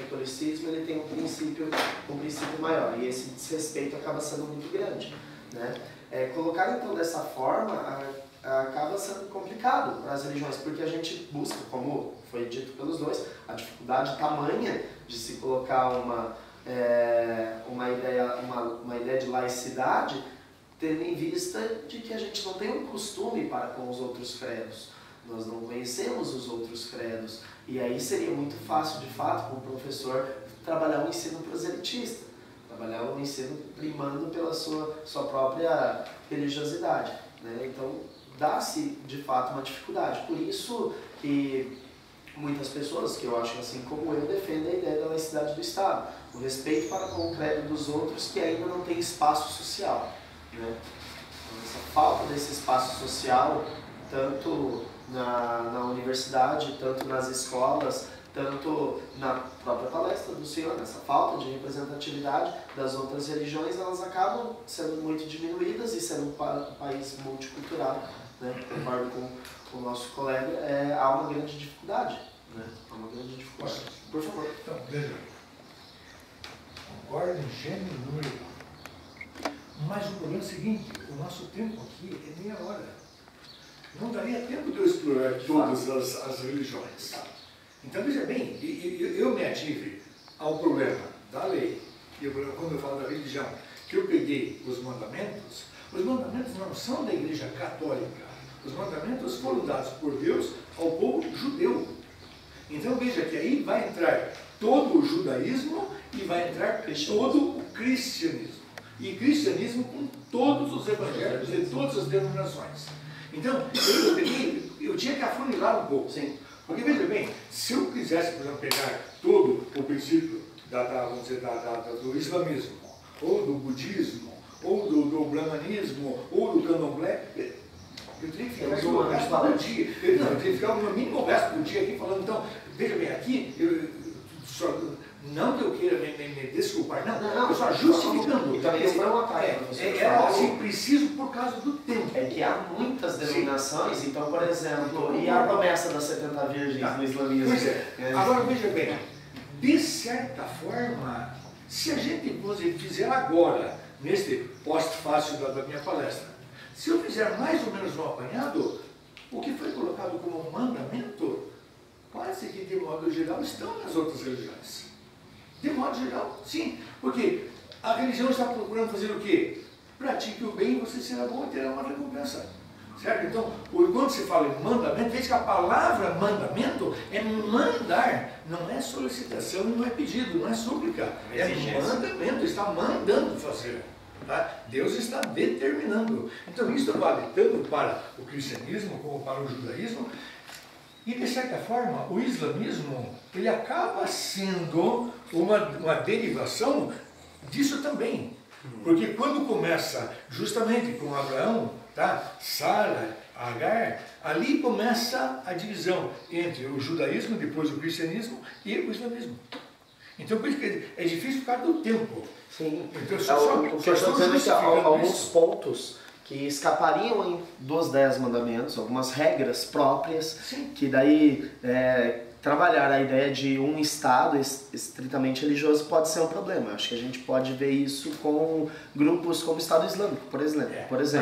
catolicismo ele tem um princípio maior, e esse desrespeito acaba sendo muito grande, né? Colocar então dessa forma acaba sendo complicado para as religiões, porque a gente busca, como foi dito pelos dois, a dificuldade tamanha de se colocar uma ideia de laicidade, tendo em vista de que a gente não tem um costume para com os outros credos. Nós não conhecemos os outros credos. E aí seria muito fácil, de fato, como professor, trabalhar um ensino proselitista, trabalhar um ensino primando pela sua própria religiosidade, né? Então, dá-se, de fato, uma dificuldade. Por isso que muitas pessoas, que eu acho assim como eu, defendem a ideia da laicidade do Estado, o respeito para com o credo dos outros que ainda não tem espaço social, né? Então, essa falta desse espaço social, tanto na universidade, tanto nas escolas, tanto na própria palestra do senhor, nessa falta de representatividade das outras religiões, elas acabam sendo muito diminuídas, e sendo um país multicultural, né? Concordo com o nosso colega, há uma grande dificuldade, né? Há uma grande dificuldade. Por favor. Então, veja, concordo em gênero e número. Mas o problema é o seguinte, o nosso tempo aqui é meia hora. Não daria tempo de eu explorar todas as religiões. Então, veja bem, eu me ative ao problema da lei, quando eu falo da religião, que eu peguei os mandamentos não são da Igreja Católica. Os mandamentos foram dados por Deus ao povo judeu. Então, veja que aí vai entrar todo o judaísmo e vai entrar todo o cristianismo. E cristianismo com todos os evangelhos e todas as denominações. Então, eu tinha que afunilar um pouco. Sim. Porque, veja bem, se eu quisesse, por exemplo, pegar todo o princípio do islamismo, ou do budismo, ou do brahmanismo, ou do candomblé, eu teria que ficar aqui o resto do dia. Eu teria que ficar no mínimo o resto do dia aqui falando. Então, veja bem, aqui, não que eu queira me desculpar, não, eu só justificando. E também isso foi um ataque. Assim, preciso por causa do tempo. É que há muitas denominações, então, por exemplo, e a promessa das 70 virgens no islamismo? Pois é. Agora, veja bem, de certa forma, se a gente fizer agora, neste pós-fácil da minha palestra, se eu fizer mais ou menos um apanhado, o que foi colocado como mandamento, quase que de modo geral estão nas outras religiões. De modo geral, sim. Porque a religião está procurando fazer o quê? Pratique o bem e você será bom e terá uma recompensa. Certo? Então, quando se fala em mandamento, veja que a palavra mandamento é mandar, não é solicitação, não é pedido, não é súplica. É mandamento, está mandando fazer. Tá? Deus está determinando. Então, isso vale tanto para o cristianismo como para o judaísmo. E, de certa forma, o islamismo, ele acaba sendo uma derivação disso também. Porque quando começa justamente com Abraão, tá? Sara, Agar, ali começa a divisão entre o judaísmo, depois o cristianismo e o islamismo. Então, por isso que é difícil por causa do tempo. Sim. Então, o que eu estou dizendo é que há alguns pontos que escapariam dos 10 mandamentos, algumas regras próprias, sim, que daí trabalhar a ideia de um Estado estritamente religioso pode ser um problema. Acho que a gente pode ver isso com grupos como o Estado Islâmico, por exemplo. Mas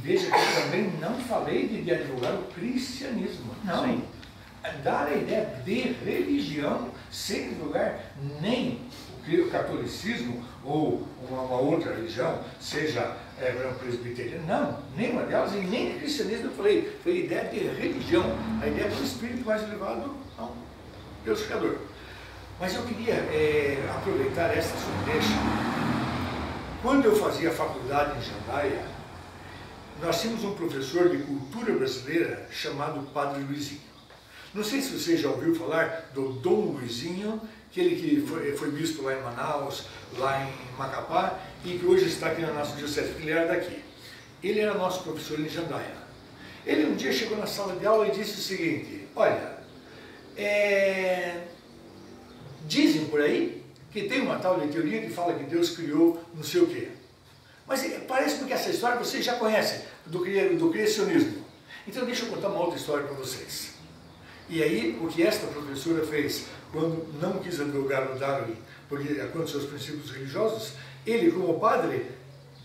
veja que eu também não falei de advogar o cristianismo. Não. Sim. Dar a ideia de religião sem divulgar nem o catolicismo ou uma outra religião, seja presbiteriano, não, nenhuma delas, e nem o cristianismo eu falei, foi a ideia de religião, a ideia do espírito mais elevado ao Deus Criador. Mas eu queria aproveitar esta sua deixa. Quando eu fazia faculdade em Jandaia, nós tínhamos um professor de cultura brasileira chamado Padre Luizinho. Não sei se você já ouviu falar do Dom Luizinho, aquele que foi bispo lá em Manaus, lá em Macapá, e que hoje está aqui na nossa diocese, ele era daqui. Ele era nosso professor em Jandaia. Ele um dia chegou na sala de aula e disse o seguinte: olha, dizem por aí que tem uma tal de teoria que fala que Deus criou não sei o quê. Mas parece que essa história vocês já conhecem, do criacionismo. Então deixa eu contar uma outra história para vocês. E aí, o que esta professora fez quando não quis advogar o Darwin, porque contra seus princípios religiosos, ele, como padre,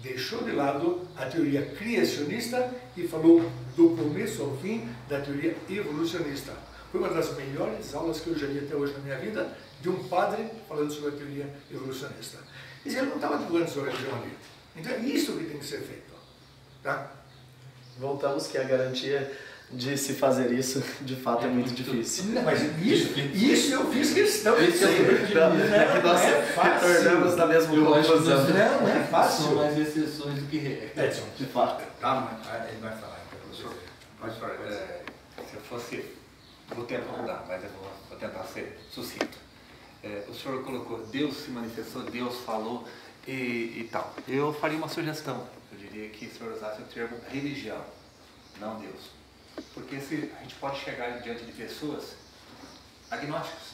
deixou de lado a teoria criacionista e falou do começo ao fim da teoria evolucionista. Foi uma das melhores aulas que eu já vi até hoje na minha vida, de um padre falando sobre a teoria evolucionista. Quer dizer, ele não estava divulgando sua religião ali. Então é isso que tem que ser feito. Tá? Voltamos que a garantia de se fazer isso, de fato, é muito difícil. Não, mas isso eu fiz questão de dizer. Não é fácil. Retornamos na mesma conclusão. Não é fácil. São mais exceções do que regras. De fato. Calma, ele vai falar. Pode falar. Se eu fosse, vou tentar mudar, mas eu vou tentar ser sucinto. O senhor colocou, Deus se manifestou, Deus falou e tal. Eu faria uma sugestão. Eu diria que o senhor usasse o termo religião, não Deus. Porque a gente pode chegar diante de pessoas agnósticas,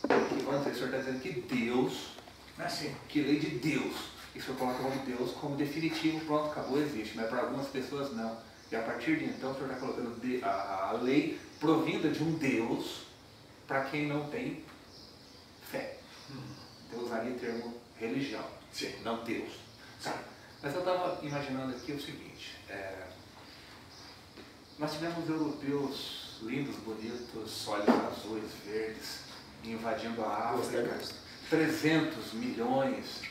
que vão dizer, o senhor está dizendo que Deus, que lei de Deus, e o senhor coloca o nome de Deus como definitivo, pronto, acabou, existe, mas para algumas pessoas não. E a partir de então o senhor está colocando a lei provinda de um Deus para quem não tem fé. Então eu usaria o termo religião, não Deus. Tá. Mas eu estava imaginando aqui o seguinte, nós tivemos europeus lindos, bonitos, olhos azuis, verdes, invadindo a África, 300 milhões,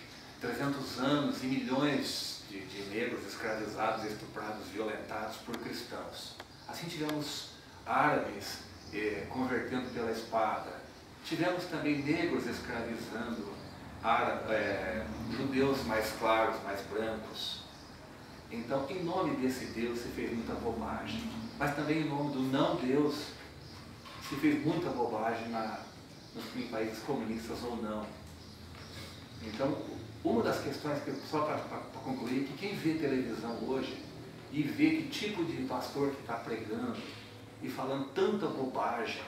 300 anos e milhões de negros escravizados, estuprados, violentados por cristãos. Assim tivemos árabes convertendo pela espada, tivemos também negros escravizando judeus mais claros, mais brancos. Então, em nome desse Deus se fez muita bobagem, mas também em nome do não Deus se fez muita bobagem em países comunistas ou não. Então, uma das questões, só para concluir, que quem vê televisão hoje e vê que tipo de pastor que está pregando e falando tanta bobagem,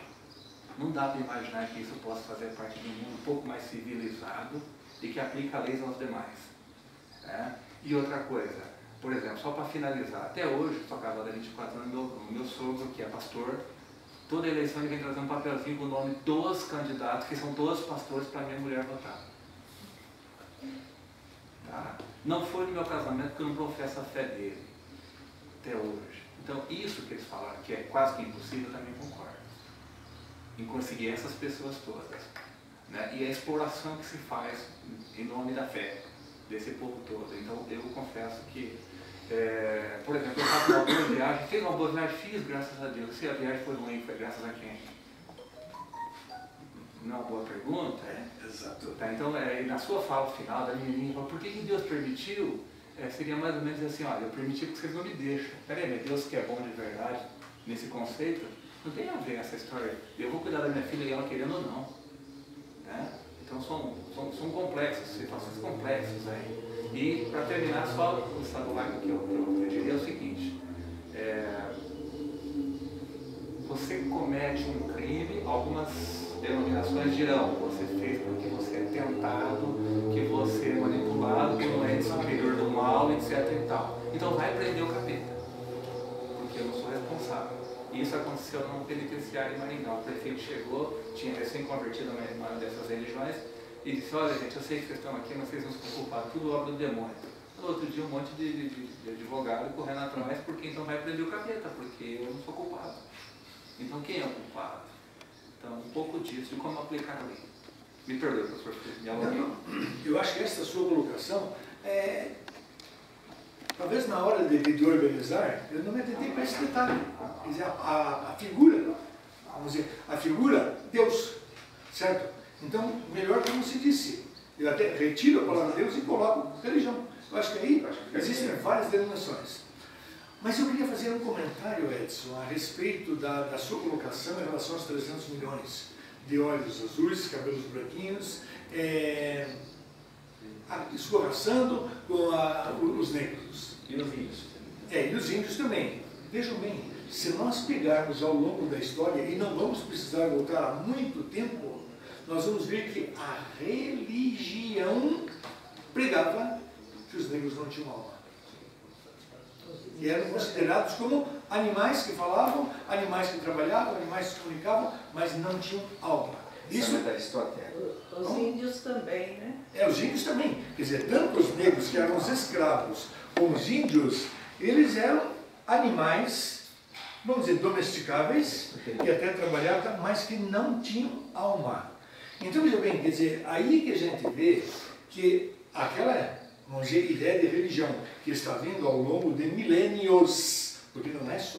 não dá para imaginar que isso possa fazer parte de um mundo um pouco mais civilizado e que aplica leis aos demais. E outra coisa, por exemplo, só para finalizar, até hoje, estou casado há 24 anos, o meu sogro, que é pastor, toda eleição ele vem trazer um papelzinho com o nome dos candidatos, que são todos pastores, para minha mulher votar. Tá? Não foi no meu casamento porque eu não professo a fé dele, até hoje. Então, isso que eles falaram, que é quase que impossível, eu também concordo. Em conseguir essas pessoas todas. Né? E a exploração que se faz em nome da fé desse povo todo. Então, eu confesso que, por exemplo, eu faço uma boa viagem, fiz uma boa viagem, fiz graças a Deus. Se a viagem foi ruim, foi graças a quem? Não é uma boa pergunta? Exato. Tá, então, na sua fala final, da menininha, por que Deus permitiu? Seria mais ou menos assim, olha, eu permiti porque vocês não me deixam. Peraí, mas Deus que é bom de verdade, nesse conceito, não tem a ver essa história. Eu vou cuidar da minha filha e ela querendo ou não. Né? Então são complexos, situações complexas aí. E para terminar, só o estado laico que eu diria é o seguinte, você comete um crime, algumas denominações dirão, você fez porque você é tentado, que você é manipulado, que não é superior do mal, etc e tal. Então vai prender o capeta, porque eu não sou responsável. Isso aconteceu num penitenciário em Maringá. O prefeito chegou, tinha recém-convertido a uma dessas religiões, e disse, olha gente, eu sei que vocês estão aqui, mas vocês não são culpados, tudo obra do demônio. No outro dia um monte de advogado correndo atrás, porque então vai prender o capeta, porque eu não sou culpado. Então quem é o culpado? Então um pouco disso, de como aplicar a lei. Me perdoe, professor, me alonguei. Eu acho que essa sua colocação talvez na hora de organizar, eu não me atentei para esse detalhe. Quer dizer, a figura, vamos dizer, a figura Deus, certo? Então, melhor como se disse, eu até retiro a palavra Deus e coloco religião. Eu acho que aí existem várias denominações. Mas eu queria fazer um comentário, Edson, a respeito da sua colocação em relação aos 300 milhões de olhos azuis, cabelos branquinhos, escorraçando com os negros. E os índios? E os índios também. Vejam bem, se nós pegarmos ao longo da história, e não vamos precisar voltar há muito tempo, nós vamos ver que a religião pregava que os negros não tinham alma. E eram considerados como animais que falavam, animais que trabalhavam, animais que se comunicavam, mas não tinham alma. Isso da Aristóteles. Os índios também, né? Os índios também. Quer dizer, tanto os negros que eram os escravos, como os índios, eles eram animais, vamos dizer, domesticáveis, que até trabalhavam, mas que não tinham alma. Então, veja bem, quer dizer, aí que a gente vê que aquela, vamos dizer, ideia de religião que está vindo ao longo de milênios, porque não é só